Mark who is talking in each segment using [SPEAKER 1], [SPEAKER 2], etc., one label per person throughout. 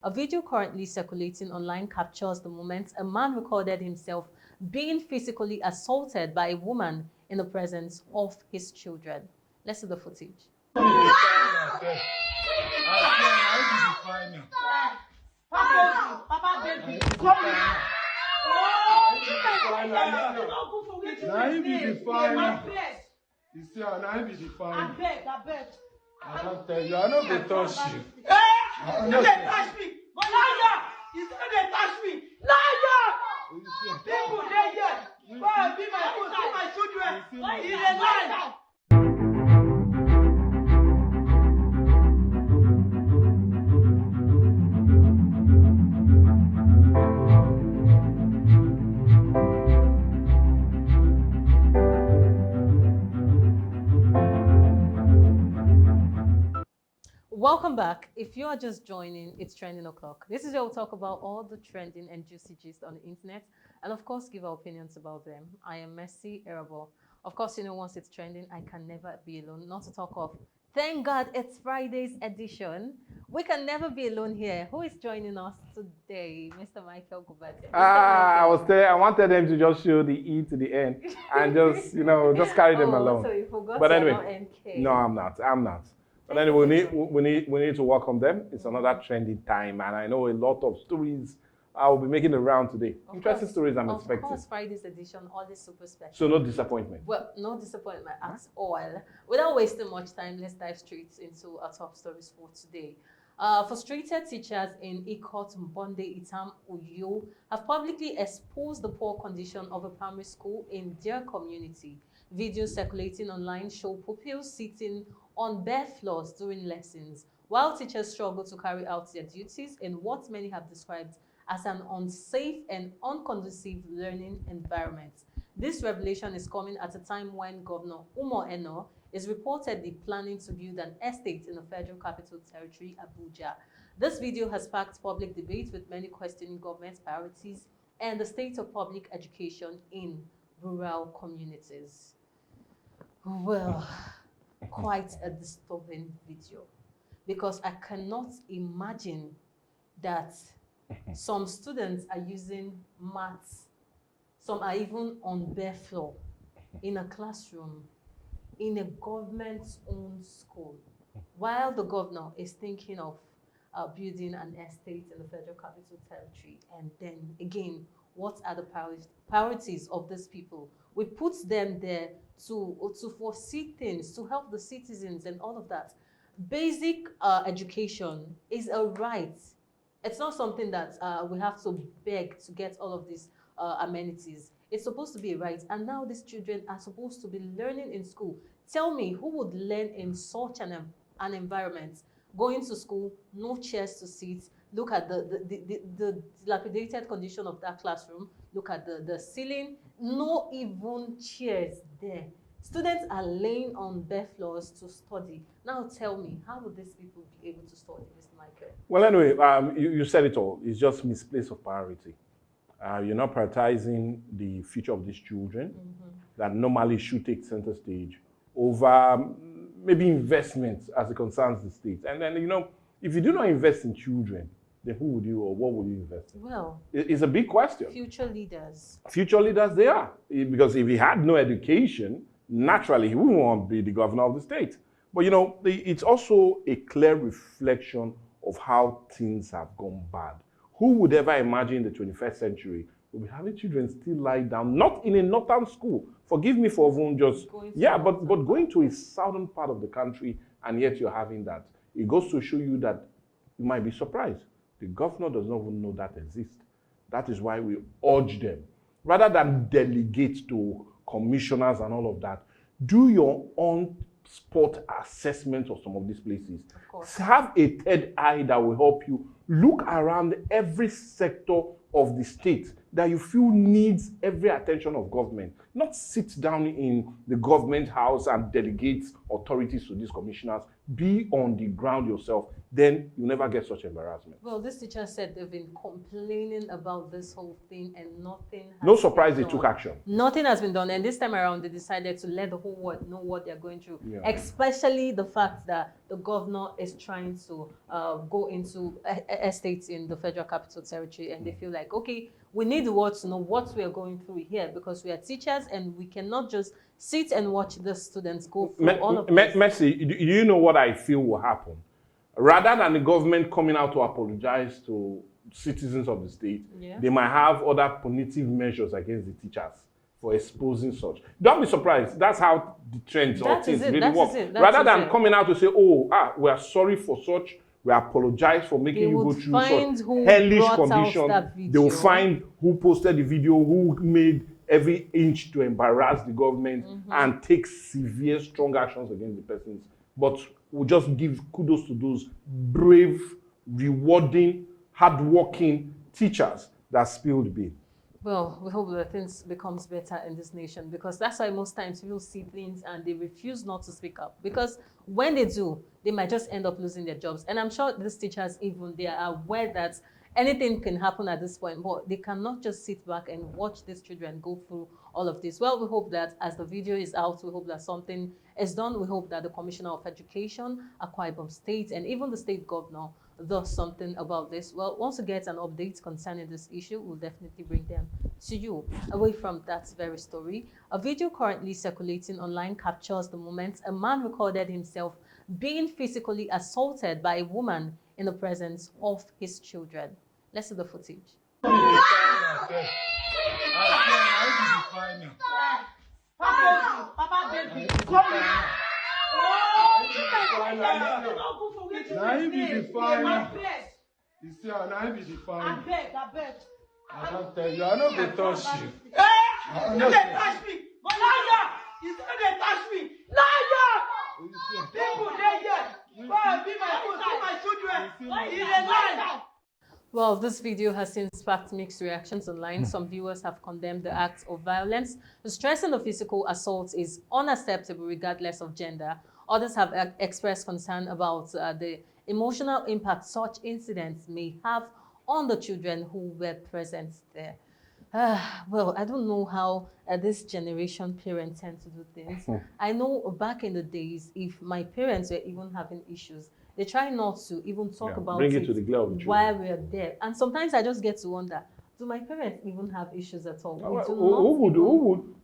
[SPEAKER 1] A video currently circulating online captures the moment a man recorded himself being physically assaulted by a woman in the presence of his children. Let's see the footage.
[SPEAKER 2] You see, I be defined. I don't tell you, I know they touch you.
[SPEAKER 3] You don't touch me! Liar! You still don't touch me! Liar! People, they get. Go and be my children. He's a liar.
[SPEAKER 1] Welcome back. If you are just joining, it's Trending O'Clock. This is where we'll talk about all the trending and juicy gist on the internet and, of course, give our opinions about them. I am Mercy Erabo. Of course, you know, once it's trending, I can never be alone. Not to talk of, thank God it's Friday's edition. We can never be alone here. Who is joining us today? Mr. Michael Gubate.
[SPEAKER 2] I wanted them to just show the E to the end and just, just carry them along.
[SPEAKER 1] So you forgot
[SPEAKER 2] But
[SPEAKER 1] you're
[SPEAKER 2] anyway,
[SPEAKER 1] not MK.
[SPEAKER 2] no, I'm not. But anyway, we need to welcome them. It's another trending time, and I know a lot of stories I will be making around today. Interesting stories I'm expecting.
[SPEAKER 1] Of course, Friday's edition, always super special.
[SPEAKER 2] So no disappointment.
[SPEAKER 1] Well, no disappointment at all. Without wasting much time, let's dive straight into our top stories for today. Frustrated teachers in Ikot Mbonde Itam, Uyo, have publicly exposed the poor condition of a primary school in their community. Videos circulating online show pupils sitting on bare floors during lessons, while teachers struggle to carry out their duties in what many have described as an unsafe and unconducive learning environment. This revelation is coming at a time when Governor Umo Eno is reportedly planning to build an estate in the Federal Capital Territory, Abuja. This video has sparked public debate, with many questioning government's priorities and the state of public education in rural communities. Well, quite a disturbing video, because I cannot imagine that some students are using mats, some are even on bare floor in a classroom in a government-owned school, while the governor is thinking of building an estate in the Federal Capital Territory. And then again, what are the priorities of these people? We put them there to foresee things, to help the citizens and all of that. Basic education is a right. It's not something that we have to beg to get all of these amenities. It's supposed to be a right. And now these children are supposed to be learning in school. Tell me, who would learn in such an environment? Going to school, no chairs to sit. Look at the dilapidated condition of that classroom. Look at the ceiling, no even chairs there. Students are laying on bare floors to study. Now tell me, how would these people be able to study, Mr. Michael?
[SPEAKER 2] Well, anyway, you said it all. It's just misplaced of priority. You're not prioritizing the future of these children that normally should take center stage over maybe investments as it concerns the state. And then, if you do not invest in children, then who would you or what would you invest in?
[SPEAKER 1] Well,
[SPEAKER 2] it's a big question.
[SPEAKER 1] Future leaders.
[SPEAKER 2] Future leaders, they are. Because if he had no education, naturally, he wouldn't want to be the governor of the state. But, it's also a clear reflection of how things have gone bad. Who would ever imagine in the 21st century we'll be having children still lie down, not in a northern school. Forgive me for even just, but going to a southern part of the country, and yet you're having that. It goes to show you that you might be surprised. The governor does not even know that exists. That is why we urge them, rather than delegate to commissioners and all of that, do your own spot assessment of some of these places.
[SPEAKER 1] Of course.
[SPEAKER 2] Have a third eye that will help you look around every sector of the state that you feel needs every attention of government. not sit down in the government house and delegate authorities to these commissioners. Be on the ground yourself. Then you never get such embarrassment.
[SPEAKER 1] Well, this teacher said they've been complaining about this whole thing and nothing has
[SPEAKER 2] No surprise
[SPEAKER 1] been
[SPEAKER 2] they
[SPEAKER 1] done.
[SPEAKER 2] took action.
[SPEAKER 1] Nothing has been done. And this time around, they decided to let the whole world know what they're going through.
[SPEAKER 2] Yeah.
[SPEAKER 1] Especially the fact that the governor is trying to go into estates in the Federal Capital Territory. And they feel like, okay, we need the world to know what we are going through here because we are teachers and we cannot just sit and watch the students go through all of this.
[SPEAKER 2] Mercy, do you know what I feel will happen? Rather than the government coming out to apologize to citizens of the state, they might have other punitive measures against the teachers for exposing such. Don't be surprised. That's how the trends or things really work. Rather than coming out to say, we are sorry for such, we apologize for making you go through such hellish conditions. They will find who posted the video, who made every inch to embarrass the government and take severe, strong actions against the persons. But we'll just give kudos to those brave, rewarding, hardworking teachers that spilled the beans.
[SPEAKER 1] Well, we hope that things becomes better in this nation because that's why most times people see things and they refuse not to speak up because when they do, they might just end up losing their jobs. And I'm sure these teachers even, they are aware that anything can happen at this point, but they cannot just sit back and watch these children go through all of this. Well, we hope that as the video is out, we hope that something is done. We hope that the Commissioner of Education, Akwa Ibom State, and even the state governor does something about this. Well, once we get an update concerning this issue, we'll definitely bring them to you. Away from that very story, a video currently circulating online captures the moment a man recorded himself being physically assaulted by a woman in the presence of his children. Let's see the footage.
[SPEAKER 3] Papa, baby.
[SPEAKER 4] Now he be defining. You see, now he be defining.
[SPEAKER 3] I beg.
[SPEAKER 4] I don't tell you, I know they touch you.
[SPEAKER 3] Hey! You dey touch me! Liar! You still dey touch me! Liar! People dey here! Go and be my food, see my children! He's a liar!
[SPEAKER 1] Well, this video has since sparked mixed reactions online. Some viewers have condemned the act of violence, stressing the physical assault is unacceptable regardless of gender. Others have expressed concern about the emotional impact such incidents may have on the children who were present there. Well, I don't know how this generation parents tend to do things. I know back in the days, if my parents were even having issues, they try not to even talk about it
[SPEAKER 2] to the glare of the
[SPEAKER 1] while we're there. And sometimes I just get to wonder, do my parents even have issues at all?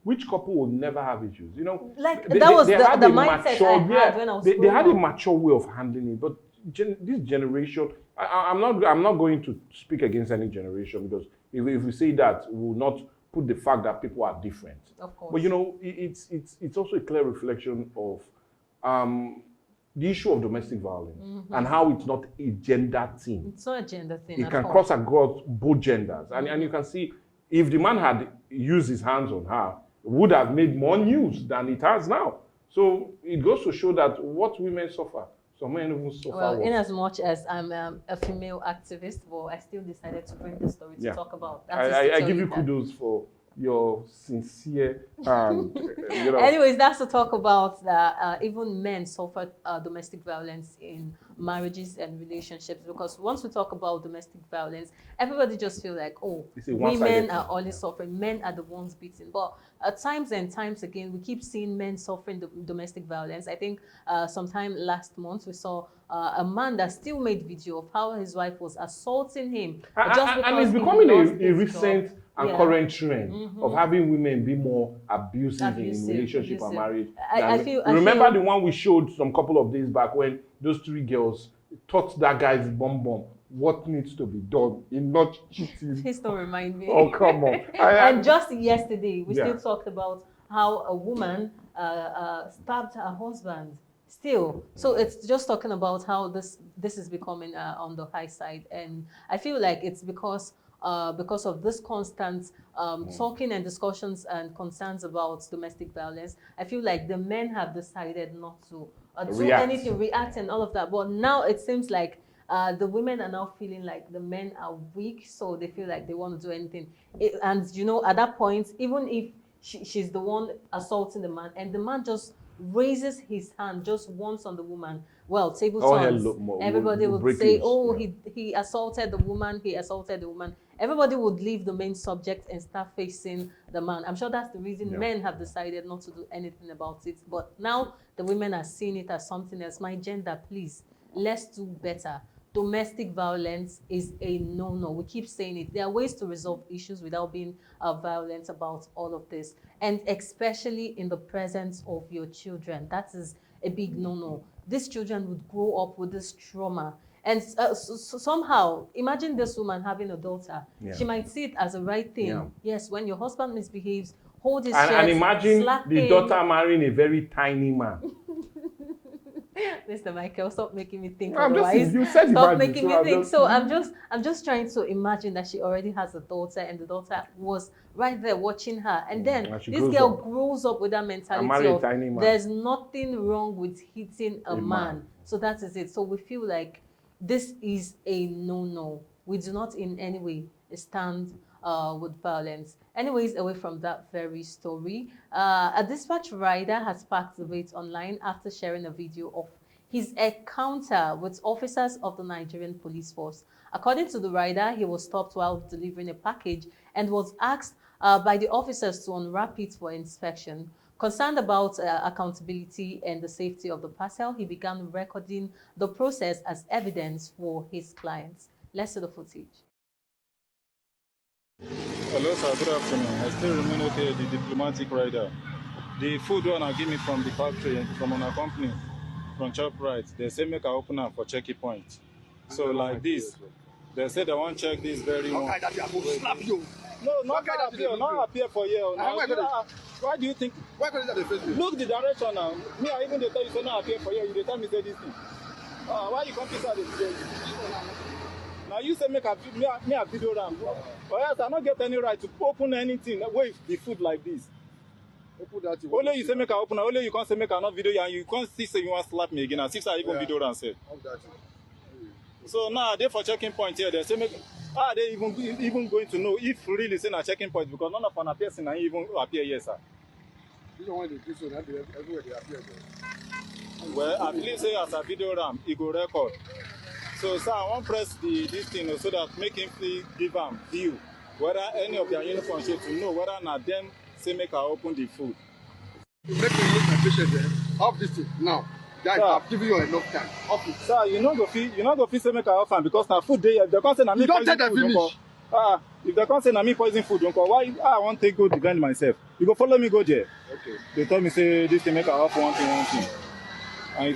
[SPEAKER 2] Which couple would never have issues? You know,
[SPEAKER 1] like that was the mindset I had when I was
[SPEAKER 2] they had a mature way of handling it, but this generation, I'm not going to speak against any generation because if we say that, we will not put the fact that people are different.
[SPEAKER 1] Of course.
[SPEAKER 2] But you know, it's also a clear reflection of the issue of domestic violence and how it's not a gender thing.
[SPEAKER 1] It's not a gender thing.
[SPEAKER 2] It can cross across both genders. And you can see if the man had used his hands on her, it would have made more news than it has now. So it goes to show that what women suffer, some men even suffer.
[SPEAKER 1] Well, in as much as I'm a female activist, well, I still decided to bring this story to talk about.
[SPEAKER 2] I give you kudos for your sincere,
[SPEAKER 1] Anyways, that's to talk about that even men suffer domestic violence in marriages and relationships, because once we talk about domestic violence, everybody just feel like, oh, women are only suffering, men are the ones beaten. But times and times again, we keep seeing men suffering the domestic violence. I think sometime last month we saw a man that still made video of how his wife was assaulting him.
[SPEAKER 2] And it's becoming a recent and current trend of having women be more abusive in relationship and marriage. Remember the one we showed some couple of days back when those three girls taught that guy's bomb what needs to be done in not cheating.
[SPEAKER 1] Please don't remind me.
[SPEAKER 2] Oh, come on.
[SPEAKER 1] And just yesterday, we still talked about how a woman stabbed her husband. Still, so it's just talking about how this is becoming on the high side, and I feel like it's because of this constant talking and discussions and concerns about domestic violence. I feel like the men have decided not to do anything, react and all of that. But now it seems like the women are now feeling like the men are weak, so they feel like they want to do anything. And you know, at that point, even if she's the one assaulting the man, and the man just raises his hand just once on the woman. Well, table turns. Everybody would say, "Oh, he assaulted the woman. He assaulted the woman." Everybody would leave the main subject and start facing the man. I'm sure that's the reason men have decided not to do anything about it. But now the women are seeing it as something else. My gender, please, let's do better. Domestic violence is a no-no. We keep saying it. There are ways to resolve issues without being violent about all of this. And especially in the presence of your children. That is a big no-no. These children would grow up with this trauma. And somehow, imagine this woman having a daughter. She might see it as a right thing. Yes, when your husband misbehaves, hold his shirt,
[SPEAKER 2] and imagine the
[SPEAKER 1] him.
[SPEAKER 2] daughter marrying a very tiny man.
[SPEAKER 1] Mr. Michael, stop making me think.
[SPEAKER 2] You said
[SPEAKER 1] stop making me think. So I'm just trying to imagine that she already has a daughter, and the daughter was right there watching her, and then this girl grows up with that mentality of there's nothing wrong with hitting a man. So that is it. So we feel like this is a no-no. We do not in any way stand with violence. Anyways, away from that very story, a dispatch rider has sparked debate online after sharing a video of his encounter with officers of the Nigerian police force. According to the rider, he was stopped while delivering a package and was asked by the officers to unwrap it for inspection. Concerned about accountability and the safety of the parcel, he began recording the process as evidence for his clients. Let's see the footage.
[SPEAKER 5] Hello, sir. Good afternoon. I still remain okay, the diplomatic rider. The food one I give me from the factory, from our company, from ShopRite, they say make I open up for checking point. So like this, they say they want to check this very one.
[SPEAKER 4] Okay, that I will slap you.
[SPEAKER 5] No, not appear for you. Why do you think?
[SPEAKER 4] Why can't that face me?
[SPEAKER 5] Look the direction now. Me, I even they tell you say not appear for you. You tell me say this thing. Why you come inside the Now you say make a video ram. Or else I don't get any right to open anything with the food like this.
[SPEAKER 4] Open that.
[SPEAKER 5] Only you say make I open, only you can't say make I not video and you can't see say you want to slap me again. And since I even video ram say. So now they for checking point here, they say make they even going to know if really say a checking point because none of an person even appear here, sir.
[SPEAKER 4] This one they do so that everywhere they appear there.
[SPEAKER 5] Well, I believe say as a video ram, it go record. So, sir, I want to press this thing so that make him give them view whether any of their uniform show to know whether not them say make I open the food.
[SPEAKER 4] You make me look my patient there. Off this thing now. Guys, I've given you enough time. Off it.
[SPEAKER 5] Sir, you not go feel say make I offer because now food they can't say na me poison food.
[SPEAKER 4] Finish.
[SPEAKER 5] If they can't say na me poison food, why I want to go defend myself? You go follow me go there.
[SPEAKER 4] Okay.
[SPEAKER 5] They told me say this thing make I offer one thing. And if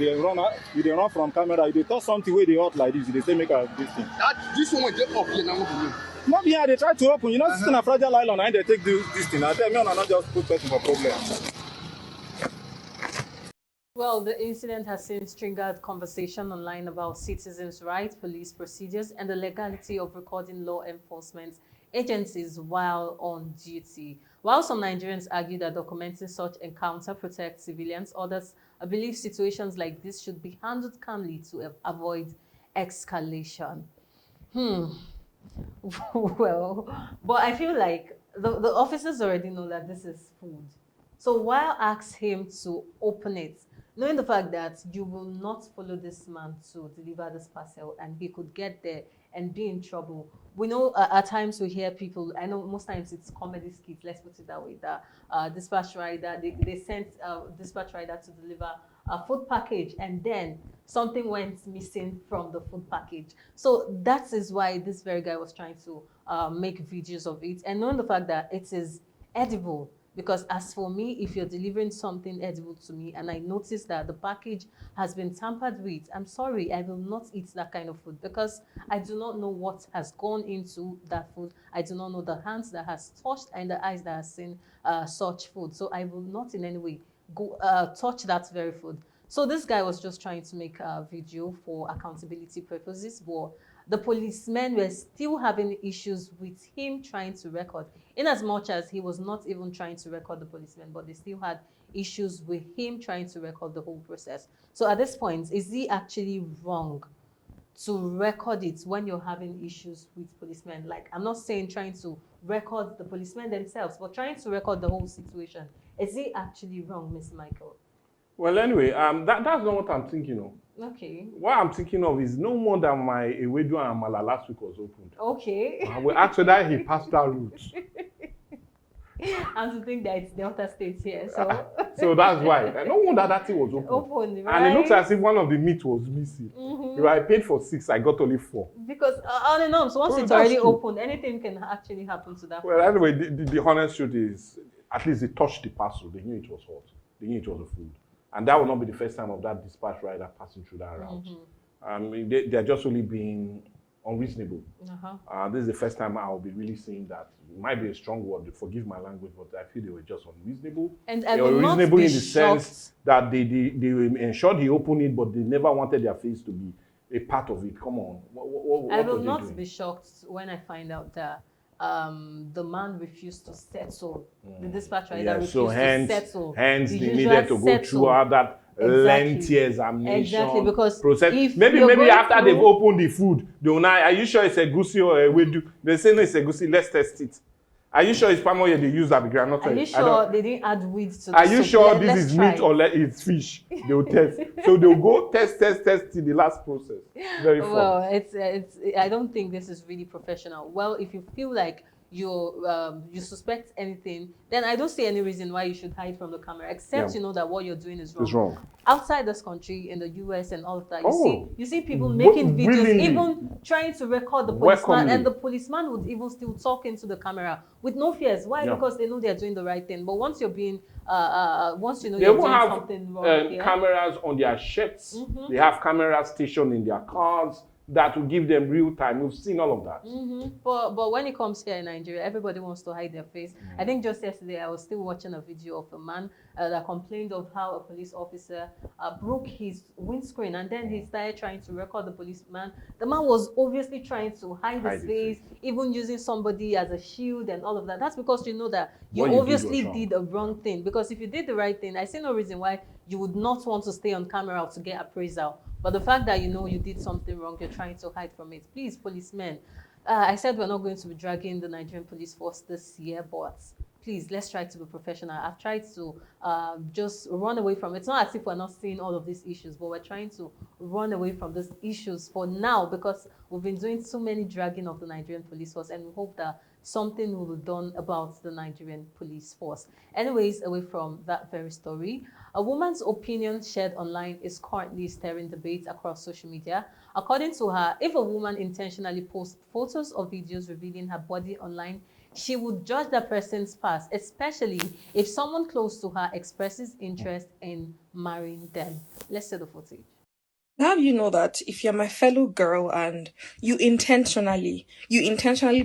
[SPEAKER 5] they run from camera, if they touch something where they hot like this, they say make a this thing.
[SPEAKER 4] This one will get up here now.
[SPEAKER 5] Not here, they try to open. You know, this is a fragile island and they take this thing. I tell me, not just put person for problem.
[SPEAKER 1] Well, the incident has since triggered conversation online about citizens' rights, police procedures, and the legality of recording law enforcement agencies while on duty. While some Nigerians argue that documenting such encounter protects civilians, others believe situations like this should be handled calmly to avoid escalation. Well, but I feel like the officers already know that this is food. So why ask him to open it, knowing the fact that you will not follow this man to deliver this parcel and he could get there and be in trouble? We know at times we hear people, I know most times it's comedy skits, let's put it that way, that dispatch rider, they sent dispatch rider to deliver a food package and then something went missing from the food package. So that is why this very guy was trying to make videos of it and knowing the fact that it is edible. Because as for me, if you're delivering something edible to me and I notice that the package has been tampered with, I'm sorry, I will not eat that kind of food because I do not know what has gone into that food. I do not know the hands that has touched and the eyes that has seen such food. So I will not in any way go touch that very food. So this guy was just trying to make a video for accountability purposes, but the policemen were still having issues with him trying to record. In as much as he was not even trying to record the policemen, but they still had issues with him trying to record the whole process. So at this point, is he actually wrong to record it when you're having issues with policemen? Like, I'm not saying trying to record the policemen themselves, but trying to record the whole situation. Is it actually wrong, Miss Michael?
[SPEAKER 2] Well, anyway, that's not what I'm thinking of.
[SPEAKER 1] Okay.
[SPEAKER 2] What I'm thinking of is no more than my Ewedu and Amala last week was opened.
[SPEAKER 1] Okay.
[SPEAKER 2] I will ask whether he passed that route.
[SPEAKER 1] And to think that it's Delta State here, so
[SPEAKER 2] So that's why. No wonder that thing was open.
[SPEAKER 1] open, right?
[SPEAKER 2] And it looks as if one of the meat was missing. If I paid for 6, I got only 4.
[SPEAKER 1] Because on and on, so once
[SPEAKER 2] Well,
[SPEAKER 1] it's
[SPEAKER 2] that's
[SPEAKER 1] already
[SPEAKER 2] true.
[SPEAKER 1] opened, anything can actually happen to that.
[SPEAKER 2] Well, anyway, the honest truth is, at least they touched the parcel. They knew it was hot. They knew it was a food. And that will not be the first time of that dispatch rider passing through that route. They're just only being unreasonable. This is the first time I'll be really saying that. It might be a strong word, forgive my language, but I feel they were just unreasonable.
[SPEAKER 1] And
[SPEAKER 2] they were reasonable in the sense that they ensured he opened it, but they never wanted their face to be a part of it. Come on. What
[SPEAKER 1] I will
[SPEAKER 2] were they
[SPEAKER 1] not
[SPEAKER 2] doing?
[SPEAKER 1] be shocked when I find out that the man refused to settle. The dispatch rider refused to settle.
[SPEAKER 2] Hence,
[SPEAKER 1] The
[SPEAKER 2] they
[SPEAKER 1] usual
[SPEAKER 2] needed to go
[SPEAKER 1] settle.
[SPEAKER 2] through all that lengthy
[SPEAKER 1] Exactly.
[SPEAKER 2] examination
[SPEAKER 1] Because
[SPEAKER 2] process.
[SPEAKER 1] if
[SPEAKER 2] Maybe
[SPEAKER 1] you're going
[SPEAKER 2] after
[SPEAKER 1] through-
[SPEAKER 2] they've opened the food, they will now, are you sure it's a goosey or a wedu? They say no, it's a goosey. Let's test it. Are you sure it's palm oil they use that granite?
[SPEAKER 1] Are you sure they didn't add weed to the
[SPEAKER 2] Are you
[SPEAKER 1] soup?
[SPEAKER 2] sure this
[SPEAKER 1] Let's
[SPEAKER 2] is
[SPEAKER 1] try.
[SPEAKER 2] meat or it's fish? They will test. So they'll go test till the last process. Very fun.
[SPEAKER 1] Well, it's I don't think this is really professional. Well, if you feel like you suspect anything, then I don't see any reason why you should hide from the camera, except you know that what you're doing is wrong.
[SPEAKER 2] It's wrong.
[SPEAKER 1] Outside this country, in the US and all of that, you see people
[SPEAKER 2] What-
[SPEAKER 1] making videos,
[SPEAKER 2] willingly.
[SPEAKER 1] even trying to record the policeman,
[SPEAKER 2] Welcomely.
[SPEAKER 1] and the policeman would even still talk into the camera with no fears. Why?
[SPEAKER 2] Yeah.
[SPEAKER 1] Because they know they're doing the right thing. But once you're being once you know
[SPEAKER 2] They
[SPEAKER 1] you're
[SPEAKER 2] will
[SPEAKER 1] doing
[SPEAKER 2] have
[SPEAKER 1] something wrong,
[SPEAKER 2] cameras on their shirts. They have cameras stationed in their cars that will give them real time. We've seen all of that.
[SPEAKER 1] But when it comes here in Nigeria, everybody wants to hide their face. I think just yesterday I was still watching a video of a man that complained of how a police officer broke his windscreen, and then he started trying to record the policeman. The man was obviously trying to hide his face, even using somebody as a shield and all of that. That's because you know that you
[SPEAKER 2] What you did
[SPEAKER 1] obviously
[SPEAKER 2] was wrong.
[SPEAKER 1] did a wrong thing. Because if you did the right thing, I see no reason why you would not want to stay on camera to get appraisal. But the fact that you know you did something wrong, you're trying to hide from it. Please, policemen, I said we're not going to be dragging the Nigerian police force this year, but please, let's try to be professional. I've tried to just run away from it. It's not as if we're not seeing all of these issues, but we're trying to run away from these issues for now, because we've been doing so many dragging of the Nigerian police force, and we hope that something will be done about the Nigerian police force. Anyways, away from that very story, a woman's opinion shared online is currently stirring debate across social media. According to her, if a woman intentionally posts photos or videos revealing her body online, she would judge that person's past, especially if someone close to her expresses interest in marrying them. Let's see the footage.
[SPEAKER 6] How do you know that if you're my fellow girl and you intentionally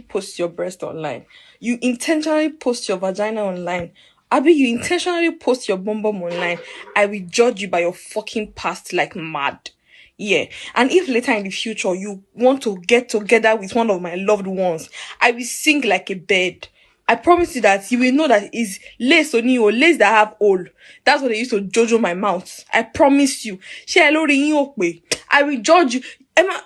[SPEAKER 6] post your breast online, you intentionally post your vagina online, Abi, you intentionally post your bum bum online, I will judge you by your fucking past like mad. Yeah. And if later in the future you want to get together with one of my loved ones, I will sing like a bird. I promise you that you will know that it's lace on you or lace that have hole. That's what they used to jojo my mouth. I promise you. I will judge you. Emma.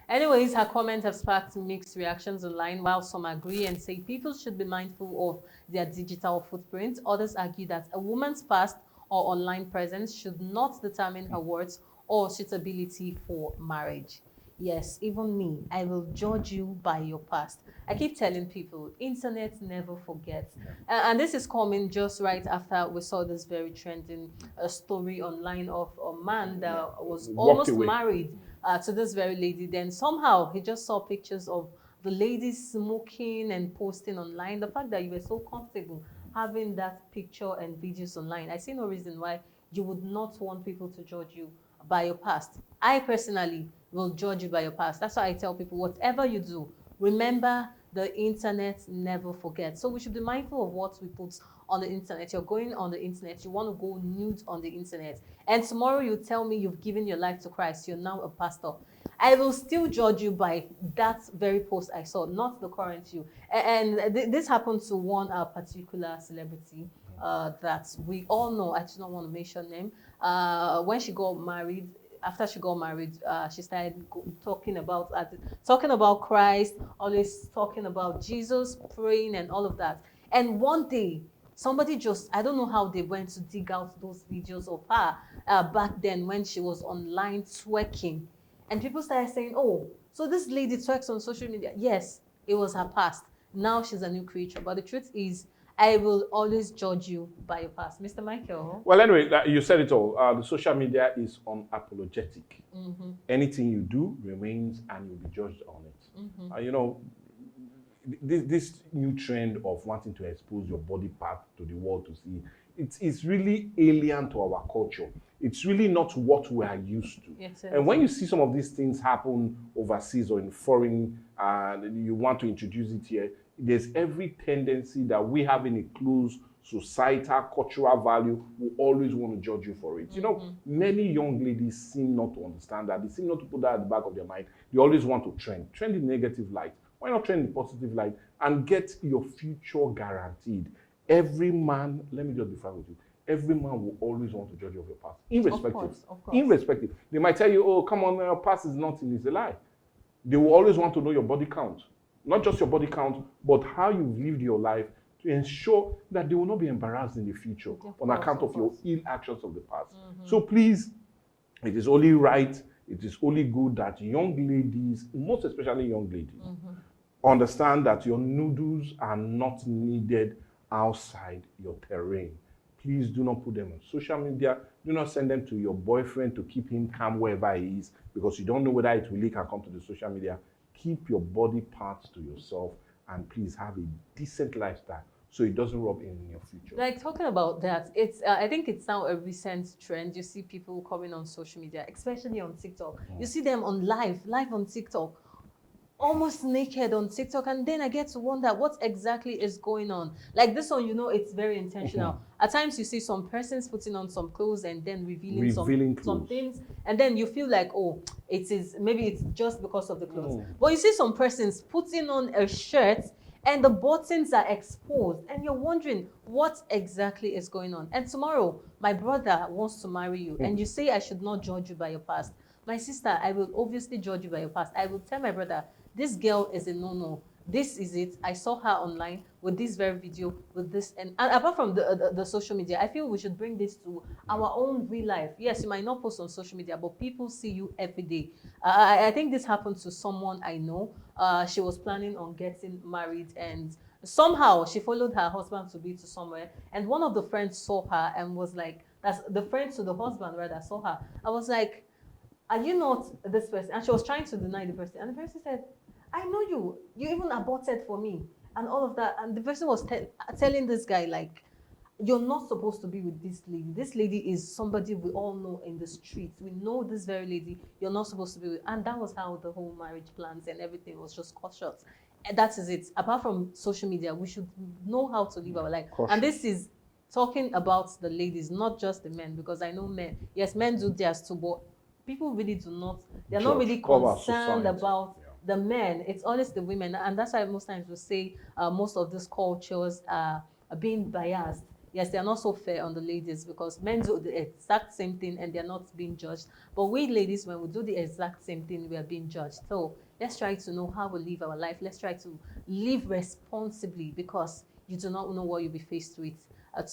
[SPEAKER 1] Anyways, her comments have sparked mixed reactions online, while some agree and say people should be mindful of their digital footprint. Others argue that a woman's past or online presence should not determine her worth or suitability for marriage. Yes, even me, I will judge you by your past. I keep telling people, internet never forgets. And this is coming just right after we saw this very trending story online of a man that was almost married to this very lady. Then somehow he just saw pictures of the lady smoking and posting online. The fact that you were so comfortable having that picture and videos online, I see no reason why you would not want people to judge you by your past. I personally will judge you by your past. That's why I tell people, whatever you do, remember the internet never forgets. So we should be mindful of what we put on the internet. You're going on the internet, you want to go nude on the internet, and tomorrow you tell me you've given your life to Christ, you're now a pastor. I will still judge you by that very post I saw, not the current you. And this happened to one particular celebrity that we all know. I do not want to mention name. When she got married, after she got married, she started talking about Christ, always talking about Jesus, praying and all of that. And one day, somebody just, I don't know how they went to dig out those videos of her back then when she was online twerking. And people started saying, oh, so this lady twerks on social media. Yes, it was her past. Now she's a new creature. But the truth is, I will always judge you by your past. Mr. Michael?
[SPEAKER 2] Well, anyway, you said it all. The social media is unapologetic. Anything you do remains and you'll be judged on it. You know, this new trend of wanting to expose your body part to the world to see, it's really alien to our culture. It's really not what we are used to.
[SPEAKER 1] Yes,
[SPEAKER 2] and when you see some of these things happen overseas or in foreign, and you want to introduce it here, there's every tendency that we have in a close societal, cultural value will always want to judge you for it. You know, many young ladies seem not to understand that. They seem not to put that at the back of their mind. They always want to trend in negative light. Why not trend in positive light and get your future guaranteed? Every man, let me just be frank with you, every man will always want to judge you of your past, irrespective.
[SPEAKER 1] Of course.
[SPEAKER 2] Irrespective. They might tell you, oh, come on, your past is nothing, it's a lie. They will always want to know your body count. Not just your body count, but how you've lived your life to ensure that they will not be embarrassed in the future on account of your ill actions of the past. So please, it is only right, it is only good that young ladies, most especially young ladies, understand that your noodles are not needed outside your terrain. Please do not put them on social media. Do not send them to your boyfriend to keep him calm wherever he is, because you don't know whether it will leak and come to the social media. Keep your body parts to yourself, and please have a decent lifestyle so it doesn't rub in your future.
[SPEAKER 1] Like, talking about that, it's I think it's now a recent trend. You see people coming on social media, especially on TikTok. You see them on live on TikTok, almost naked on TikTok, and then I get to wonder what exactly is going on. Like this one, you know, it's very intentional. At times you see some persons putting on some clothes and then revealing some things, and then you feel like, oh, maybe it's just because of the clothes. But you see some persons putting on a shirt and the buttons are exposed, and you're wondering what exactly is going on. And tomorrow, my brother wants to marry you, and you say I should not judge you by your past. My sister, I will obviously judge you by your past. I will tell my brother, this girl is a no-no. This is it. I saw her online with this very video, with this. And apart from the social media, I feel we should bring this to our own real life. Yes, you might not post on social media, but people see you every day. I think this happened to someone I know. She was planning on getting married, and somehow she followed her husband to be to somewhere. And one of the friends saw her and was like, that's the friend to the husband rather saw her. I was like, are you not this person? And she was trying to deny the person. And the person said, I know you. You even aborted for me and all of that. And the person was telling this guy, like, you're not supposed to be with this lady. This lady is somebody we all know in the streets. We know this very lady. You're not supposed to be with. And that was how the whole marriage plans and everything was just cut short. And that is it. Apart from social media, we should know how to live our life. And this is talking about the ladies, not just the men, because I know men. Yes, men do theirs too, but people really do not. They're not really concerned about the men. It's always the women, and that's why most times we say most of these cultures are being biased. Yes, they're not so fair on the ladies because men do the exact same thing and they're not being judged. But we ladies, when we do the exact same thing, we are being judged. So let's try to know how we live our life. Let's try to live responsibly, because you do not know what you'll be faced with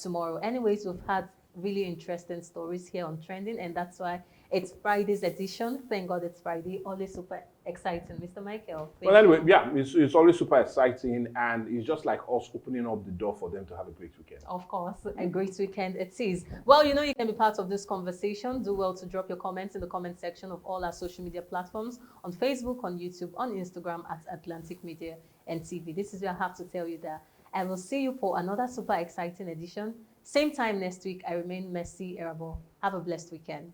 [SPEAKER 1] tomorrow. Anyways, we've had really interesting stories here on Trending, and that's why it's Friday's edition. Thank God it's Friday. Always super exciting. Mr. Michael.
[SPEAKER 2] Well, anyway, yeah, it's always super exciting, and it's just like us opening up the door for them to have a great weekend.
[SPEAKER 1] Of course, a great weekend it is. Well, you know, you can be part of this conversation. Do well to drop your comments in the comment section of all our social media platforms, on Facebook, on YouTube, on Instagram at Atlantic Media and TV. This is what I have to tell you that I will see you for another super exciting edition. Same time next week. I remain Mercy Erabo. Have a blessed weekend.